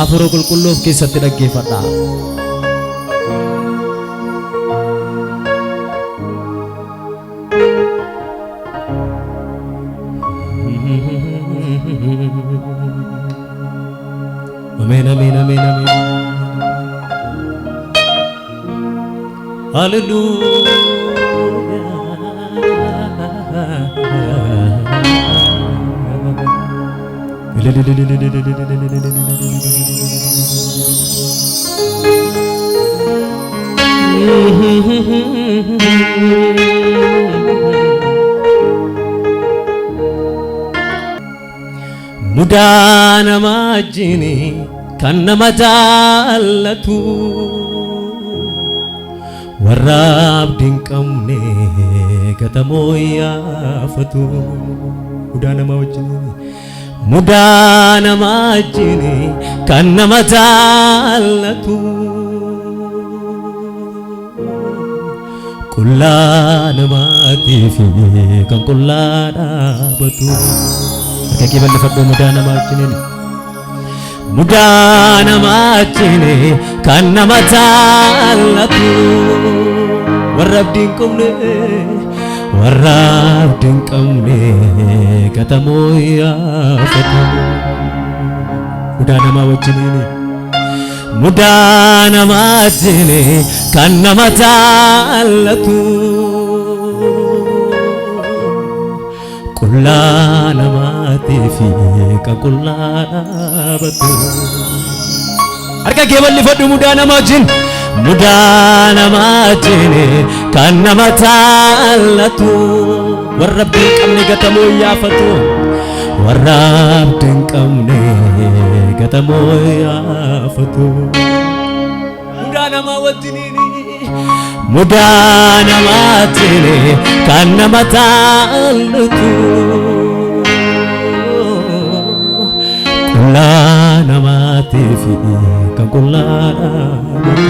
afuro qulqulloof keessatti dhaggeeffadha. Amen, amen, amen, amen. Hallelujah. Mudaa nama wajjini kan nama jaallatu warra abdii hin qabne gatamoo yaafatu. Mudaa nama wajjini kan nama jaallatu qullaa namaatiif kan qullaa dhaabatu. Kaki bal'ifadhu mudaa nama wajjini. Mudaa nama wajjini kan nama jaallatu warra abdii hin qabne warra abdii hin qabne gatamoo yaafatu. Mudaa nama wajjini. Mudaa nama wajjini kan nama jaallatu qullaa namaatiif kan qullaa dhaabatu. Harka kee bal'ifadhu mudaa nama wajjin. Mudaa nama wajjini kan nama jaallatu warra abdii hin qabne gatamoo yaafatu. Warra abdii hin qabne gatamoo yaafatu. Mudaa nama wajjini. Mudaa nama wajjini kan nama jaallatu qullaa namaatiif kan qullaa dhaabatu.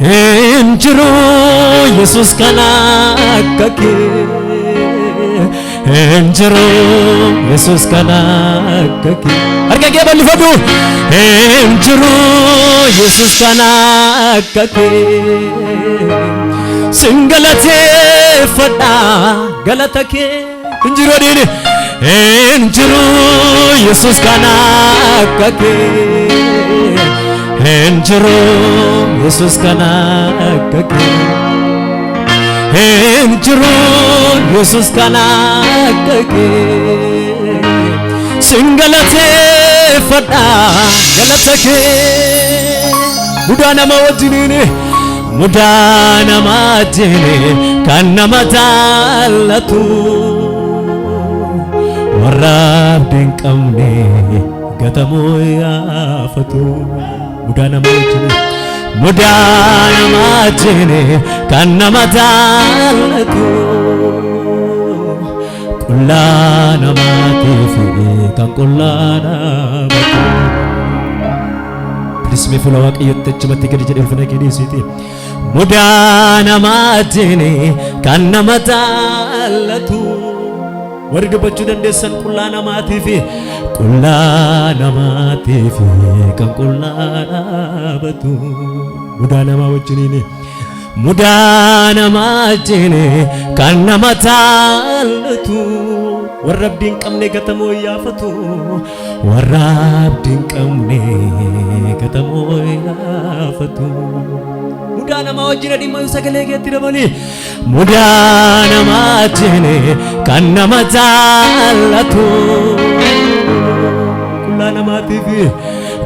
Hin jiru Yesuus kan akka kee. Hin jiru Yesuus kan akka kee. Harka kee bal'ifadhu. Hin jiru Yesuus kan akka kee. Sin galateeffadha galata kee. Hin jiru adiini. Hin jiru Yesuus kan akka kee. Hin jiru Yesuus kan akka kee. Hin jiru Yesuus kan akka kee. Sin galateeffadha galata kee. Mudaa nama wajjini. Mudaa nama wajjini kan nama jaallatu warra abdii hin qabne gatamoo yaafatu. Mudaa nama wajjini. Mudaa nama wajjini kan nama jaallatu qullaa namaatiif kan qullaa dhaabatu. Bilismee fuula Waaqayyootti achumatti gadi jedhee ulfina kee dhiyeessiti. Mudaa nama wajjini kan nama jaallatu warri dubbachuu dandeessan qullaa namaatiif kan qullaa dhaabatu. Mudaa nama wajjini. Mudaa nama wajjini kan nama jaallatu warra abdii hin qabne gatamoo yaafatu. Warra abdii hin qabne gatamoo yaafatu. Mudaa nama wajjini dhimma sagalee keetti dabali. Mudaa nama wajjini kan nama jaallatu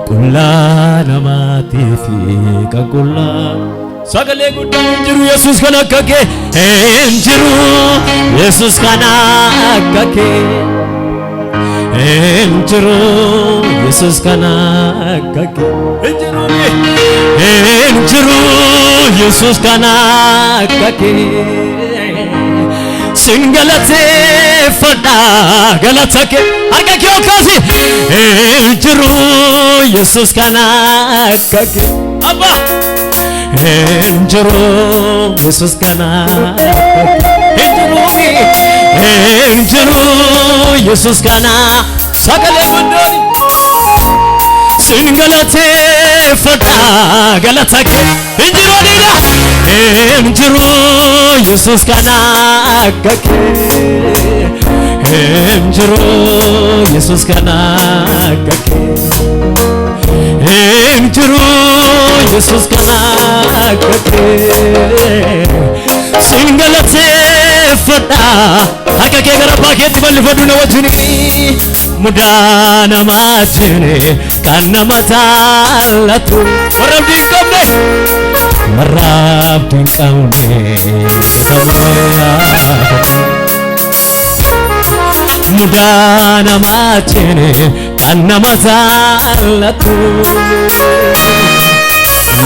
qullaa namaatiif kan qullaa. Sagalee guddaa hin jiru Yesuus kan akka kee. Hin jiru Yesuus kan akka kee. Hin jiru Yesuus kan akka kee. Hin jiru Yesuus kan akka kee. Sin galateeffadha galata kee. Harka kee ol kaasi. Hin jiru Yesuus kan akka kee. Abba. Hin jiru Yesuus kan akka kee. Hin jiru Yesuus kan sagalee mandooni singalate fada galata ke injiro dida injiro Yesus kana gake injiro Yesus kana gake injiro Yesus kana gake singalate fada hakake garaba ke tibali fadu na wajuni mudana matine kana matalatu warab din kamne mudana matine kana matalatu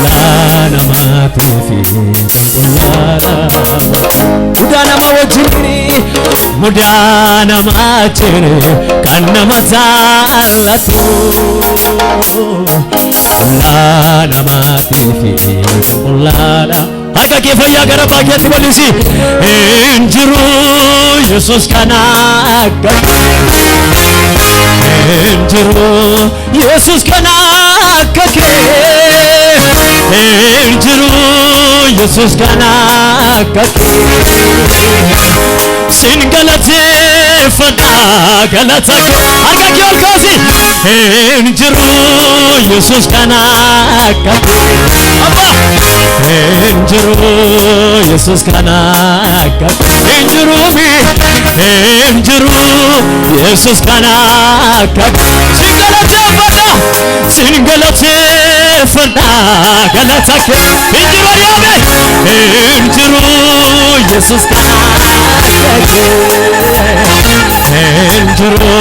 lana matufi mudana mawajini mudana matine kana matalatu lana matufi lana aka kefa ya garaba keti polisi injiru Yesus kana injiru Yesus kana kake injiru Yesus kana kake singalate fada galata ke aka kyol kosi injiru Yesus kana kake abba injiru Yesus kana kake injiru mi injiru Yesus kana kake singalate fada galata ke injiru yabe injiru Yesus kana kake injiru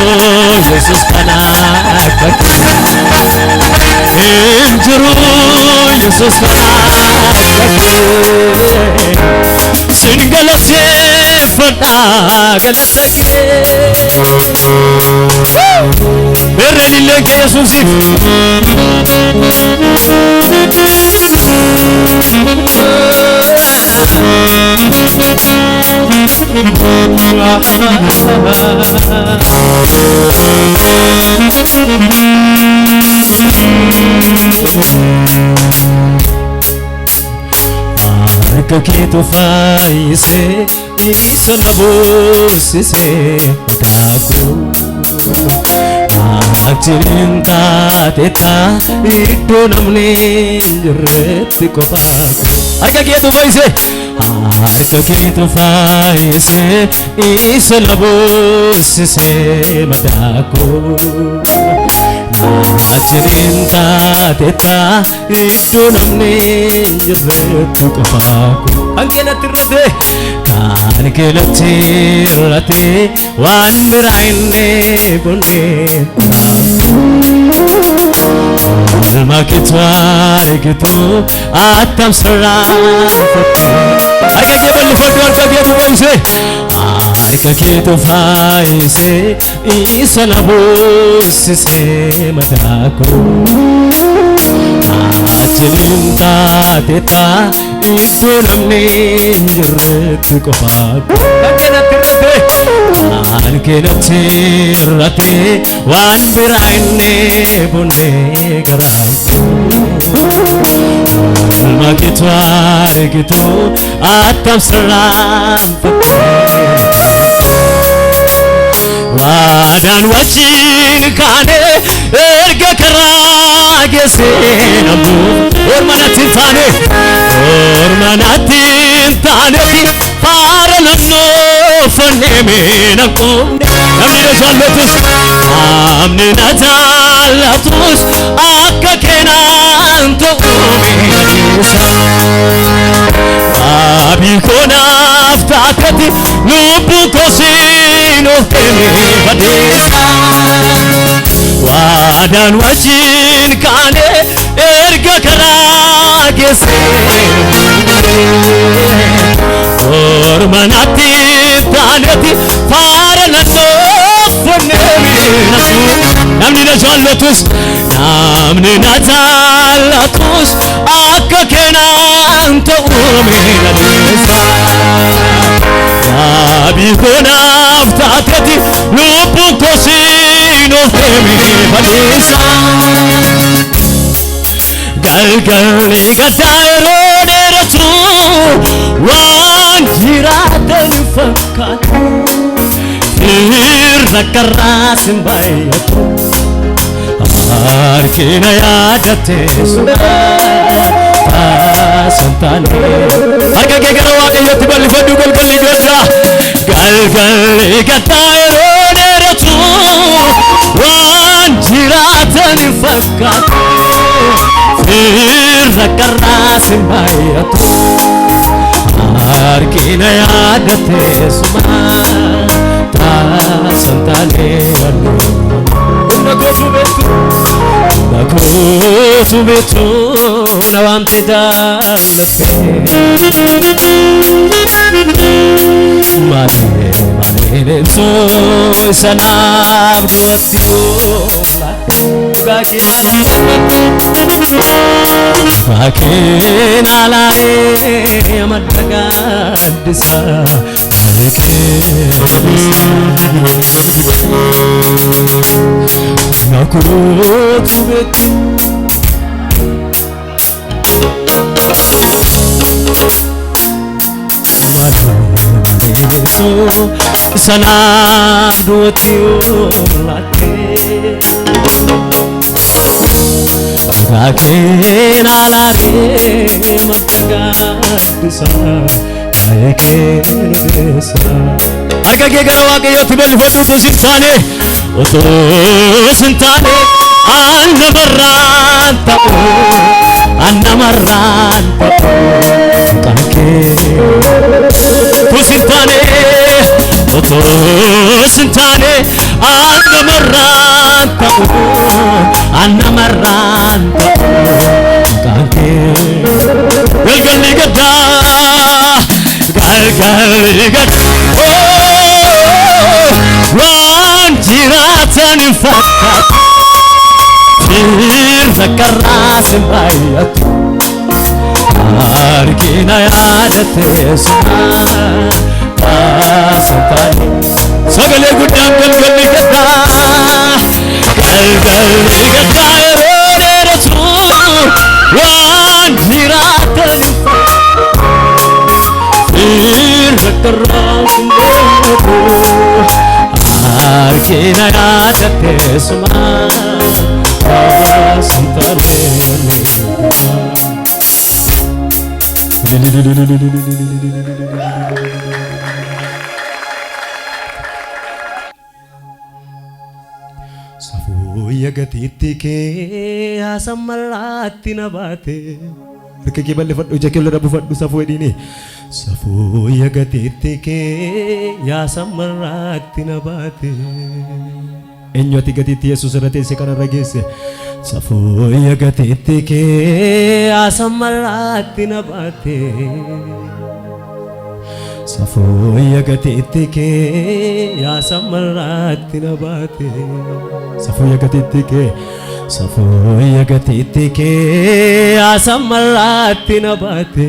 Yesus kana kake injiru Yesus kana kake singalate fada galata ke berlile ke Yesus Arca tu fai se isolabos se daku accidenta teta itu namne jurret ko paku arca tu fai se isolabos se madaku accidenta teta itu namne jurret ko paku angkena tirate kan kelatirate wan beraine bunne alma kitwar gitu atam saran aka ke bal foto aka ke tu boise aka ke tu faise isalabos se matako accidenta teta itu namne jurret ko paku angkena tirate wan beraine bunne garai alma kitwar gitu atam saran wadan wajin kane erga karage senabu ormanatin tane paralno foneme nakum namni najalatus akka kenanto abi konaf takati lubu kosino teme badisa wadan wajin kane erga karage ormanati tanati paralno foneme namni najalatus akka kenanto umenadisa abi konaf takati lubu kosino deemee fadhiisa galgalli gaddaa yeroo dheeratu waan jiraatan fakkaatu irra karraas hin baay'atu harkina yaadatte santaane harka kee gara waaqayyootti bal'ifadhu galgalli gaddaa yeroo dheeratu waan jiraatan fakkaatu irra karraas hin baay'atu harkina yaadatte santaane nakotu betu nawamte dallafe mane lenso sanab duatio gagiala fakin alare amadagadisa nakotu betu sanab duatio late fakin alare amadagadisa harka kee gara waaqayyootti bal'ifadhu utuu sin taane annamarraan ta'u maqaan kee utuu sin taane annamarraan ta'u maqaan kee galgalli gaddaa waan jiraatan fakkaatu irra karraas hin baay'atu harkina yaadatte santaane sagalee guddaan galgalli gaddaa yeroo dheeratu waan jiraatan irra karraas hin baay'atu harkina yaadatte santaane safuu yagatiitti kee haasammarraatti na baate harka kee bal'ifadhu ija kee lola buufadhu safuu edhiini safuu yagatiitti kee haasammarraatti na baate eenyu ati gatiitti Yesuus irra teesse kanarra geesse safuu yagatiitti kee haasammarraatti na baate safuu yagatiitti kee haasammarraatti na baate safuu yagatiitti kee haasammarraatti na baate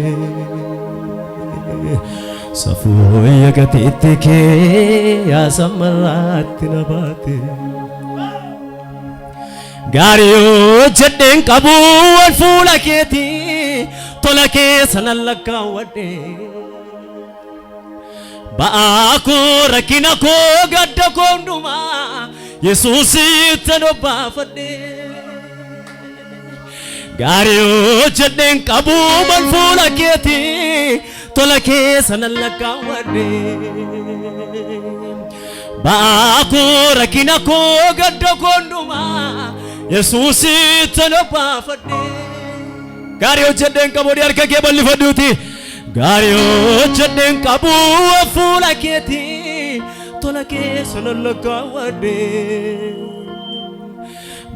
safuu yagatiitti kee haasammarraatti na baate gaariyo jedheen qabu wal fuula keeti tola keessa nan lakkaawwadhe ba'aa koo rakkina koo gadda koo hundumaa Yesuusitti dhobbaafadhe gaariyo jedheen qabu wal fuula keeti tola keessa nan lakkaawwadhe ba'aa koo rakkina koo gadda koo hundumaa Yesuusitti dhobbaafadhe gaariyo jedheen qabu harka kee bal'ifadhuuti gaariyo jedheen qabu fuula keeti tola keessa nan lakkaawwadhe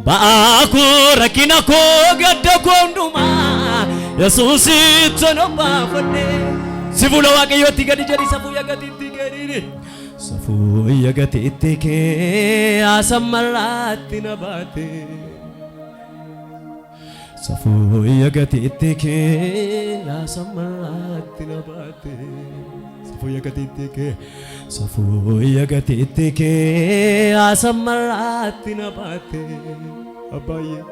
ba'aa koo rakkina koo gadda koo hundumaa Yesuusitti dhobbaafadhe si fuula waaqayyootti gadi jedhi safuu yagatiitti gadi safuu yagatiitti kee haasammarraatti na baate Safuya gatitike ya samarati nabate Safuya gatitike ya samarati nabate Abaye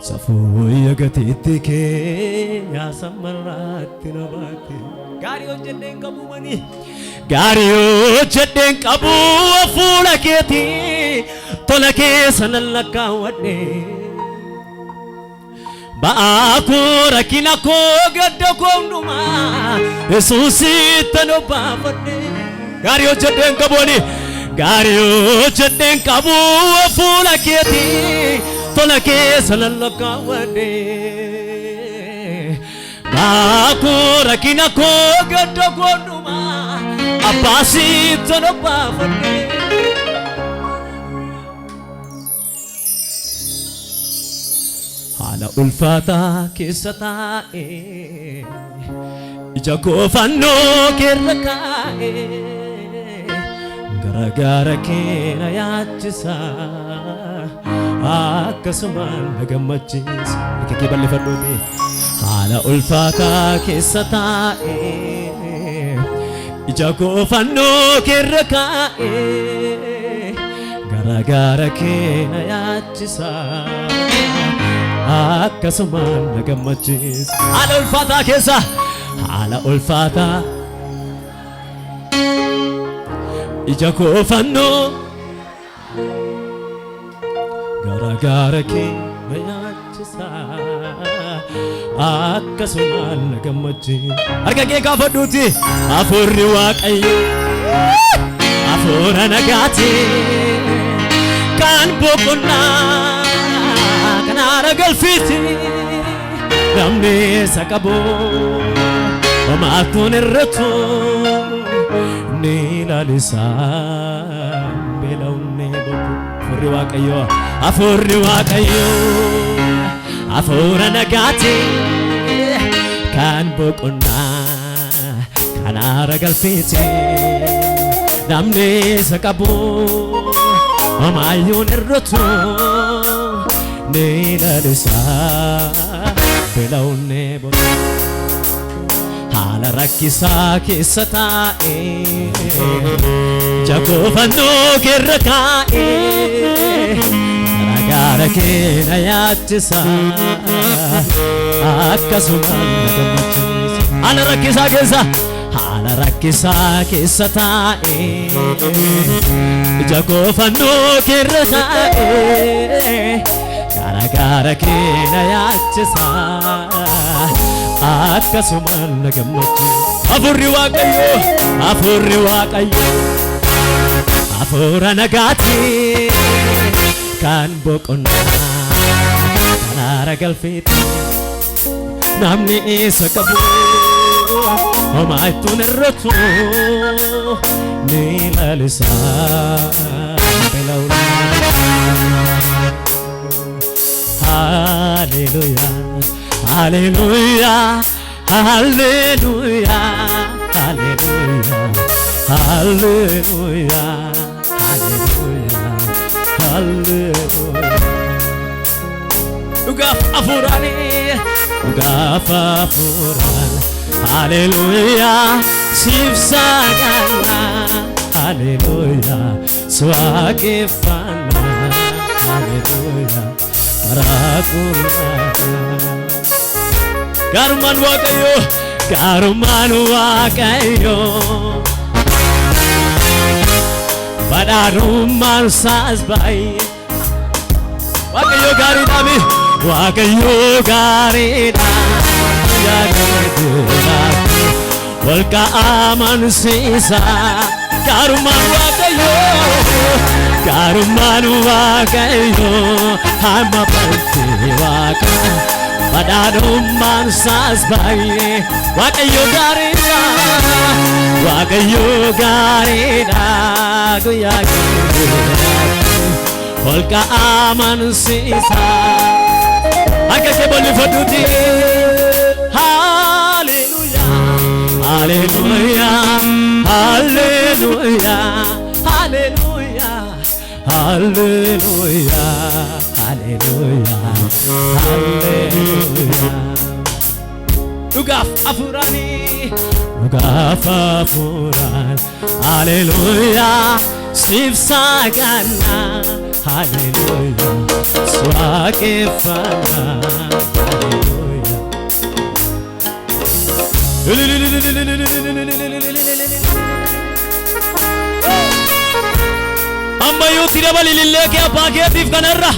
Safuya gatitike ya samarati nabate Gariyo jedden qabu mani Gariyo jedden qabu fuula keeti tola keessa nallakka wadde Baakura kinako gadda koonduma Yesuusi tano baafadhe Gariyo jedden qaboni Gariyo jedden qabu fuula keeti tola keessa nallakka wadde Baakura kinako gadda koonduma Abbaasi tano baafadhe Haala ulfaataa keessa taa'e ija koo fannoo keerra kaa'e garagaara kee na yaachisa akkasumaan na gammachiisa akka kee bal'ifadhuuti haala ulfaataa keessa taa'e ija koo fannoo keerra kaa'e garagaara kee na yaachisa akkasumaan na gammachiisa haala ulfaataa keessa haala ulfaataa ija koo fannoo garagaara kee na yaachisa akkasumaan na gammachiisa harka kee kaafadhuuti hafuurri waaqayyo hafuura nagaati kan boqonnaa Kanara galfiti namni sakabo Omaatun irratu Nilalisa Belawne boku Afurri waaqayyo Afurri waaqayyo Afura nagaati Kan boqonnaa Kanara galfiti namni sakabo Omaayun irratu Nilalisa Belawne boku Haala rakkisaa keessa taa'e Jakoo fannoo keerra kaa'e garagaara kee na yaachisa akkasumaan na gammachiisa Haala rakkisaa keessa taa'e Jakoo fannoo keerra kaa'e garagaara kee na yaachisa akkasumaan na gammachiisa Afurri waaqayyo Afura nagaati kan boqonnaa Kanara galfiti namni isa qabu Omaaytuun irratu Nilalisa Belawne Hallelujah Hallelujah, hallelujah, hallelujah, hallelujah, hallelujah, hallelujah. Ugaf afuran, hallelujah, sifsagana, hallelujah, swagefana, hallelujah, karakuna. Garuman waaqayyo Badhaadhummaan isaas baay'ee Waaqayyo gaariidhaami Waaqayyo gaariidha Walqa amansiisa Gaarummaan waaqayyo Hamma balfee waaqayyo Badhaadhummaan isaas baay'ee Waaqayyo gaariidha Guyyaa Walqa amansiisa Akka kee bal'ifadhuuti Hallelujah Hallelujah Hallelujah Hallelujah ሃሌሉያ ሃሌሉያ ሃሌሉያ dhugaaf hafuuraan ሃሌሉyaa siif saganaa ሃሌሉyaa si waaqeffannaa ሃሌሉyaa ammayyuutti dabali lillee kee abbaa keetiif kanarra